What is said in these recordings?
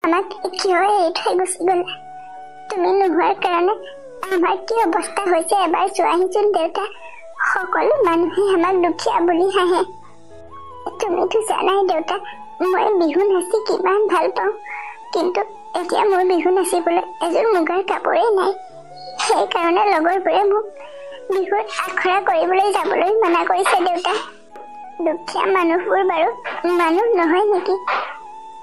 আমাক কিয় এৰি থৈ গুচি গ'লা? তুমি নোহোৱাৰ কাৰণে আমাৰ কি অৱস্থা হৈছে এবাৰ চোৱাহিচোন দেউতা। সকলো মানুহে আমাক দুখীয়া বুলি হাঁহে। তুমিতো জানাই দেউতা, মই বিহু নাচি কিমান ভাল পাওঁ, কিন্তু এতিয়া মোৰ বিহু নাচিবলৈ এযোৰ মুগাৰ কাপোৰেই নাই। সেইকাৰণে লগৰবোৰে মোক বিহুৰ আখৰা কৰিবলৈ যাবলৈ মানা কৰিছে দেউতা। দুখীয়া মানুহবোৰ বাৰু মানুহ নহয় নেকি?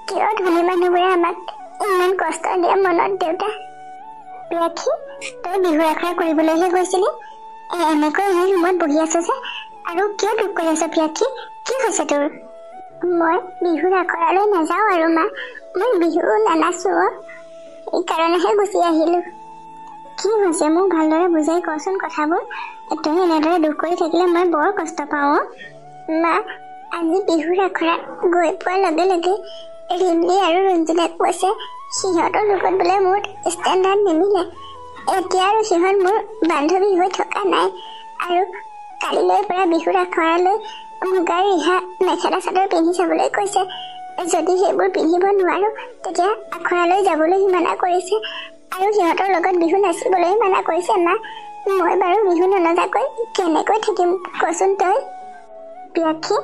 কিয় ধনী মানুহবোৰে আমাক ইমান কষ্ট দিয়ে মনত দেউতা? পিয়াক্ষী, তই বিহুৰ আখৰা কৰিবলৈহে গৈছিলি? এনেকৈ এই ৰুমত বহি আছ যে, আৰু কিয় দুখ কৰি আছ পিয়াক্ষী? কি হৈছে তোৰ? মই বিহুৰ আখৰালৈ নাযাওঁ আৰু মা, মই বিহু নানাচো। এইকাৰণেহে গুচি আহিলো। কি হৈছে মোক ভালদৰে বুজাই কচোন কথাবোৰ। তই এনেদৰে দুখ কৰি থাকিলে মই বৰ কষ্ট পাওঁ। মা, আজি বিহুৰ আখৰাত গৈ পোৱাৰ লগে লগে ৰিমলি আৰু ৰঞ্জিতাক কৈছে সিহঁতৰ লগত বোলে মোৰ ষ্টেণ্ডাৰ্ড নিমিলে। এতিয়া আৰু সিহঁত মোৰ বান্ধৱী হৈ থকা নাই, আৰু কালিলৈৰ পৰা বিহুৰ আখৰালৈ মুগাৰ ৰিহা মেখেলা চাদৰ পিন্ধি চাবলৈ কৈছে। যদি সেইবোৰ পিন্ধিব নোৱাৰো তেতিয়া আখৰালৈ যাবলৈ মানা কৰিছে, আৰু সিহঁতৰ লগত বিহু নাচিবলৈ মানা কৰিছে। মা, মই বাৰু বিহু ননজাকৈ কেনেকৈ থাকিম কচোন তই? পিয়াক্ষী,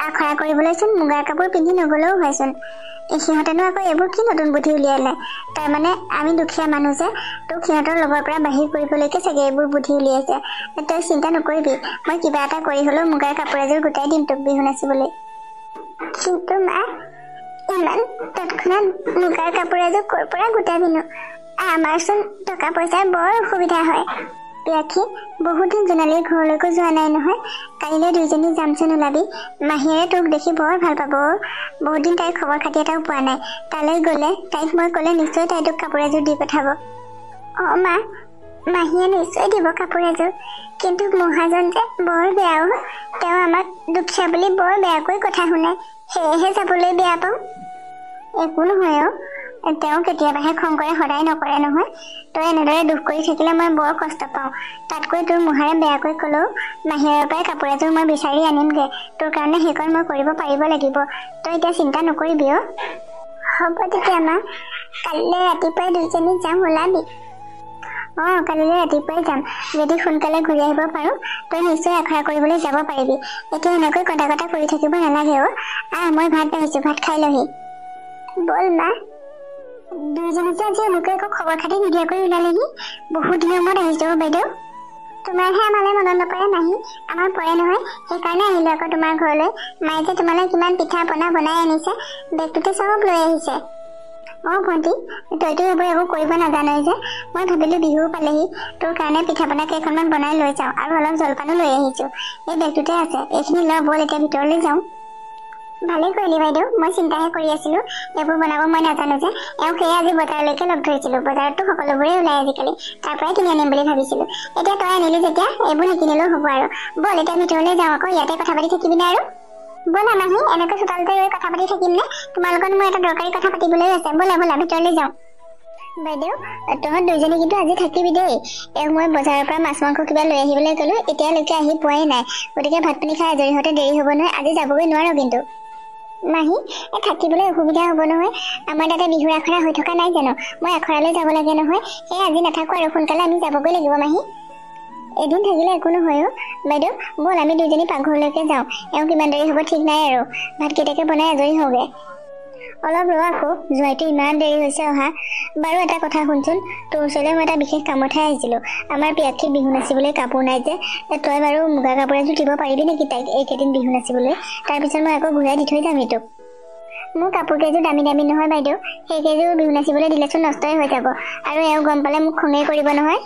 আখৰা কৰিবলৈচোন মুগাৰ কাপোৰ পিন্ধি নগলেও হয়চোন। সিহঁতেনো আকৌ এইবোৰ কি নতুন বুদ্ধি উলিয়ালে? তাৰমানে আমি দুখীয়া মানুহ যে, তোক সিহঁতৰ লগৰ পৰা বাহিৰ কৰিবলৈকে চাগে এইবোৰ বুদ্ধি উলিয়াইছে। তই চিন্তা নকৰিবি, মই কিবা এটা কৰি হলেও মুগাৰ কাপোৰ এযোৰ গোটাই দিম তোক বিহু নাচিবলৈ। কিন্তু মা, ইমান তৎক্ষণাত মুগাৰ কাপোৰ এযোৰ ক'ৰ পৰা গোটাবিনো? আমাৰচোন টকা পইচাৰ বৰ অসুবিধা হয়। পিয়াক্ষী, বহুত দিন জোনালীৰ ঘৰলৈকো যোৱা নাই নহয়। কাইলৈ দুইজনী যামচোন, ওলাবি। মাহীয়ে তোক দেখি বৰ ভাল পাব। বহুত দিন তাইৰ খবৰ খাতি এটাও পোৱা নাই। তালৈ গ'লে তাইক মই ক'লে নিশ্চয় তাই তোক কাপোৰ এযোৰ দি পঠাব। মা, মাহীয়ে নিশ্চয় দিব কাপোৰ এযোৰ, কিন্তু মহাজন যে বৰ বেয়াও। তেওঁ আমাক দুখীয়া বুলি বৰ বেয়াকৈ কথা শুনায়, সেয়েহে যাবলৈ বেয়া পাওঁ। একো নহয় তেওঁ কেতিয়াবাহে খং কৰে, সদায় নকৰে নহয়। তই এনেদৰে দুখ কৰি থাকিলে মই বৰ কষ্ট পাওঁ। তাতকৈ তোৰ মহাৰে বেয়াকৈ ক'লেও মাহীৰৰ পৰাই কাপোৰ এযোৰ মই বিচাৰি আনিমগৈ। তোৰ কাৰণে সেইকণ মই কৰিব পাৰিব লাগিব। তই এতিয়া চিন্তা নকৰিবি। হ'ব তেতিয়া মা, কালিলৈ ৰাতিপুৱাই দুইজনী যাম, ওলাবি। কালিলৈ ৰাতিপুৱাই যাম। যদি সোনকালে ঘূৰি আহিব পাৰোঁ তই নিশ্চয় আখৰা কৰিবলৈ যাব পাৰিবি। এতিয়া এনেকৈ কটা কটা কৰি থাকিব নালাগে। মই ভাত বাঢ়িছোঁ, ভাত খাই লহি। ব'ল মা। দুইজনীকে আজি এনেকৈ একো খবৰ খাতি নিদিয়াকৈ ওলালেহি। বহুত দিনৰ মূৰত আহিছোঁ বাইদেউ। তোমাৰহে আমালৈ মনত নপৰে মাহী, আমাৰ পৰে নহয়, সেইকাৰণে আহিলোঁ আকৌ তোমাৰ ঘৰলৈ। মায়ে যে তোমালৈ কিমান পিঠা পনা বনাই আনিছে, বেগটোতে চব লৈ আহিছে। ভণ্টি, তইতো এইবোৰ একো কৰিব নাজানই যে। মই ভাবিলোঁ বিহু পালেহি, তোৰ কাৰণে পিঠা পনা কেইখনমান বনাই লৈ যাওঁ, আৰু অলপ জলপানো লৈ আহিছোঁ। এই বেগটোতে আছে, এইখিনি লৈ ব'ল এতিয়া ভিতৰলৈ যাওঁ। ভালেই কৰিলি বাইদেউ, মই চিন্তাহে কৰি আছিলোঁ। এইবোৰ বনাব মই নাজানো যে। সেয়ে আজি বজাৰলৈকে লগ ধৰিছিলোঁ। বজাৰততো সকলোবোৰেই ওলাই আজিকালি, তাৰ পৰাই কিনি আনিম বুলি ভাবিছিলোঁ। এতিয়া তই আনিলি যেতিয়া এইবোৰ নিকিনিলেও হ'ব আৰু। ব'ল এতিয়া ভিতৰলৈ যাওঁ, আকৌ ইয়াতে কথা পাতি থাকিবিনে আৰু? ব'লা মাহী, এনেকৈ চোতালতে ৰৈ কথা পাতি থাকিম নে? তোমাৰ লগত মোৰ এটা দৰকাৰী কথা পাতিবলৈ আছে। ব'লা ভিতৰলৈ যাওঁ। বাইদেউ, তহঁত দুইজনী কিন্তু আজি থাকিবি দেই। মই বজাৰৰ পৰা মাছ মাংস কিবা লৈ আহিবলৈ গ'লো, এতিয়ালৈকে আহি পোৱাই নাই। গতিকে ভাত পানী খাই আজৰি হওঁতে দেৰি হ'ব নহয়, আজি যাবগৈ নোৱাৰো কিন্তু। মাহী, থাকিবলৈ অসুবিধা হ'ব নহয়। আমাৰ তাতে বিহুৰ আখৰা হৈ থকা নাই জানো? মই আখৰালৈ যাব লাগে নহয়। আজি নাথাকোঁ আৰু, সোনকালে আমি যাবগৈ লাগিব মাহী। এদিন থাকিলে একো নহয় বাইদেউ। ব'ল আমি দুইজনী পাকঘৰলৈকে যাওঁ। কিমান দেৰি হ'ব ঠিক নাই আৰু। ভাতকেইটাকে বনাই আজৰি হওঁগে। অলপ ৰ আকৌ, যোৱাইটো ইমান দেৰি হৈছে অহা। বাৰু এটা কথা শুনচোন, তোৰ ওচৰলৈ মই এটা বিশেষ কামতহে আহিছিলোঁ। আমাৰ পিয়াক্ষী বিহু নাচিবলৈ কাপোৰ নাই যে, তই বাৰু মুগা কাপোৰ এযোৰ দিব পাৰিবি নেকি তাইক এইকেইদিন বিহু নাচিবলৈ? তাৰপিছত মই আকৌ ঘূৰাই দি থৈ যাম এইটোক। মোৰ কাপোৰ কেইযোৰ দামী দামী নহয় বাইদেউ, সেইকেইযোৰ বিহু নাচিবলৈ দিলেচোন নষ্টই হৈ যাব, আৰু গম পালে মোক খঙেই কৰিব নহয়।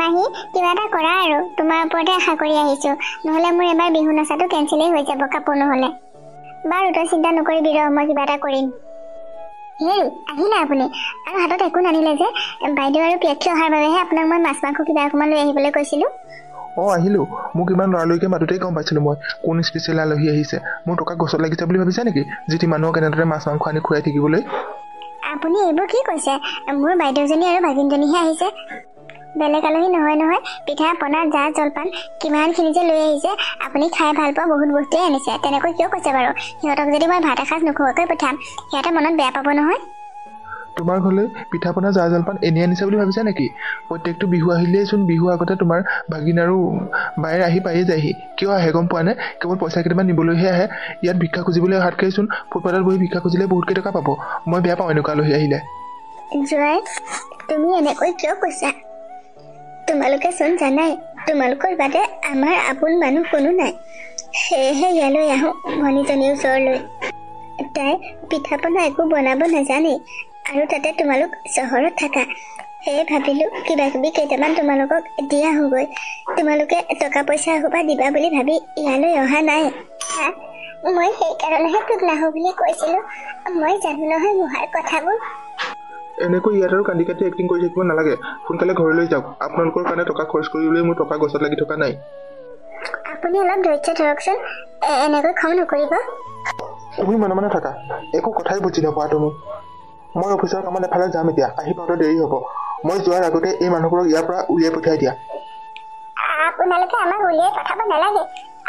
মাহী, কিবা এটা কৰা আৰু, তোমাৰ ওপৰতে আশা কৰি আহিছোঁ। নহ'লে মোৰ এবাৰ বিহু নাচাটো কেঞ্চেলেই হৈ যাব কাপোৰ নহ'লে। বাৰু তই চিন্তা নকৰিবি, মই কিবা এটা কৰিম। আহিলে আপুনি, আৰু হাতত একো নানিলে যে? বাইদেউ আৰু পিয়াক্ষী অহাৰ বাবেহে আপোনাক মই মাছ মাংস কিবা অকণমান লৈ আহিবলৈ কৈছিলোঁ। আহিলোঁ। মোক ইমান লৰালৰিকৈ মাতোতেই গম পাইছিলোঁ মই কোন স্পেচিয়েল আলহী আহিছে। মোৰ টকা গছত লাগিছে বুলি ভাবিছা নেকি, যিটি মানুহক এনেদৰে মাছ মাংস আনি খুৱাই থাকিবলৈ? আপুনি এইবোৰ কি কৈছে? মোৰ বাইদেউজনী আৰু ভাগিনজনীহে আহিছে, বেলেগ আলহী নহয় নহয়। পিঠা পনা জা জলপান কিমানখিনি যে লৈ আহিছে। আপুনি খাই ভাল পোৱা বহুত বস্তুৱেই আনিছে। তেনেকৈ কিয় কৈছে বাৰু? সিহঁতক যদি মই ভাত এসাঁজ নোখোৱাকৈ পঠাম, সিহঁতে মনত বেয়া পাব নহয়। তো তোমাৰ ঘৰলৈ পিঠা পনা জা জলপান এনে আনিছে বুলি ভাবিছা নেকি? প্ৰত্যেকটো বিহু আহিলেইচোন বিহু আগতে তোমাৰ ভাগিন আৰু বাইৰ আহি পায়ে যায়হি। কিয় আহে গম পোৱা নে? কেৱল পইচা কেইটামান নিবলৈহে আহে। ইয়াত ভিক্ষা খুজিবলৈ অহাতকৈচোন ফুটপাথত বহি ভিক্ষা খুজিলে বহুত কেইটকা পাব। মই বেয়া পাওঁ এনেকুৱা আলহী আহিলে। জয়, তুমি এনেকৈ কিয় কৈছা? তোমালোকে চোন জানাই তোমালোকৰ বাদে আমাৰ আপোন মানুহ কোনো নাই। সেয়েহে ইয়ালৈ আহোঁ ভনীজনীৰ ওচৰলৈ। তাই পিঠা পনা একো বনাব নাজানেই, আৰু তাতে তোমালোক চহৰত থাকা। সেয়ে ভাবিলোঁ কিবা কিবি কেইটামান তোমালোকক দি আহোঁগৈ। তোমালোকে টকা পইচা এসোপা দিবা বুলি ভাবি ইয়ালৈ অহা নাই। মই সেইকাৰণেহে তোক নাহোঁ বুলি কৈছিলোঁ। মই জানো নহয় মোহাৰ কথাবোৰ। এনেকৈ ইয়াত আৰু কান্দি কাটি এক্টিং কৰি থাকিব নালাগে। সোনকালে ঘৰলৈ যাওক। আপোনালোকৰ কাৰণে টকা খৰচ কৰিবলৈ মোৰ টকা গছত লাগি থকা নাই। আপুনি অলপ ধৈৰ্য ধৰকচোন, এনেকৈ খং নকৰিব। তুমি মনে মনে থাকা, একো কথাই বুজি নাপোৱা তুমি। মই অফিচৰ কামত এফালে যাম এতিয়া, আহি পাওঁতে দেৰি হ'ব। মই যোৱাৰ আগতে এই মানুহবোৰক ইয়াৰ পৰা উলিয়াই পঠিয়াই দিয়া। আপোনালোকে আমাক উলিয়াই পঠাব নালাগে,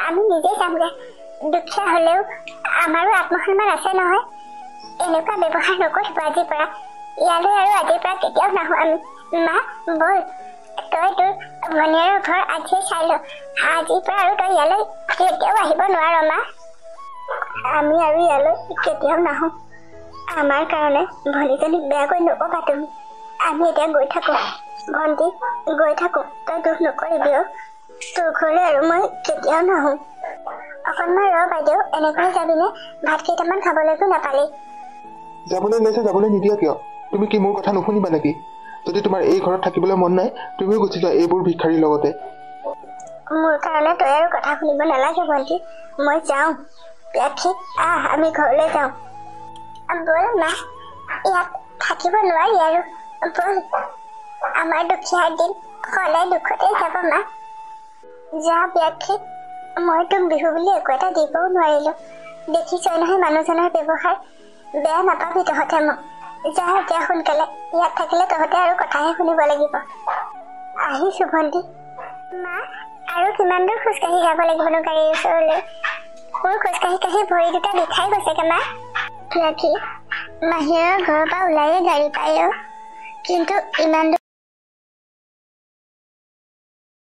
আমি নিজেই যামগৈ। দুখীয়া হ'লেও আমাৰো আত্মসন্মান আছে নহয়। এনেকুৱা ব্যৱহাৰ নকৰিব আজিৰ পৰা। ইয়ালৈ আৰু আজিৰ পৰা কেতিয়াও নাহোঁ আমি। মা বল, তই তোৰ ভনীয়াৰৰ ঘৰ আজিয়ে চাই ল। আজিৰ পৰা আৰু তই ইয়ালৈ কেতিয়াও আহিব নোৱাৰ মা। আমি আৰু ইয়ালৈ কেতিয়াও নাহোঁ। আমাৰ কাৰণে ভনীজনীক বেয়াকৈ নকবা তুমি। আমি এতিয়া গৈ থাকোঁ। ভণ্টি গৈ থাকোঁ, তই দুখ নকৰিবি অ'। তোৰ ঘৰলৈ আৰু মই কেতিয়াও নাহোঁ। অকণমান ৰ বাইদেউ, এনেকৈ যাবিনে? ভাত কেইটামান খাবলৈকো নাপালি। যাবলৈ ওলাইছে, যাবলৈ নিদিয়া কিয়? তুমি কি মোৰ কথা নুশুনিবা নেকি? যদি তোমাৰ এই ঘৰত থাকিবলৈ মন নাই, তুমিও গুচি যোৱা এইবোৰ ভিক্ষাৰীৰ লগতে। মোৰ কাৰণে তই আৰু কথা শুনিব নালাগে ভণ্টি। মই যাওঁ। প্যাখী আহ, আমি ঘৰলৈ যাওঁ। বল মা, ইয়াত থাকিব নোৱাৰি আৰু। বল, আমাৰ দুখীয়াৰ দিন সদায় দুখতে যাব মা। যা প্যাখী, মই তোক বিহু বুলি একো এটা দিবও নোৱাৰিলোঁ। দেখিছই নহয় মানুহজনৰ ব্যৱহাৰ। বেয়া নাপাবি তহঁতে মোক। যা এতিয়া সোনকালে, ইয়াত থাকিলে তহঁতে আৰু কথাহে শুনিব লাগিব। আহিছোঁ ভণ্টি। মা, আৰু কিমান দূৰ খোজকাঢ়ি যাব লাগিবনো গাড়ীৰ ওচৰলৈ? মোৰ খোজকাঢ়ি কাঢ়ি ভৰি দুটা বিষাই গৈছেগে মা। প্যাখী, মাহীৰৰ ঘৰৰ পৰা ওলায়ে গাড়ী পায়, কিন্তু ইমান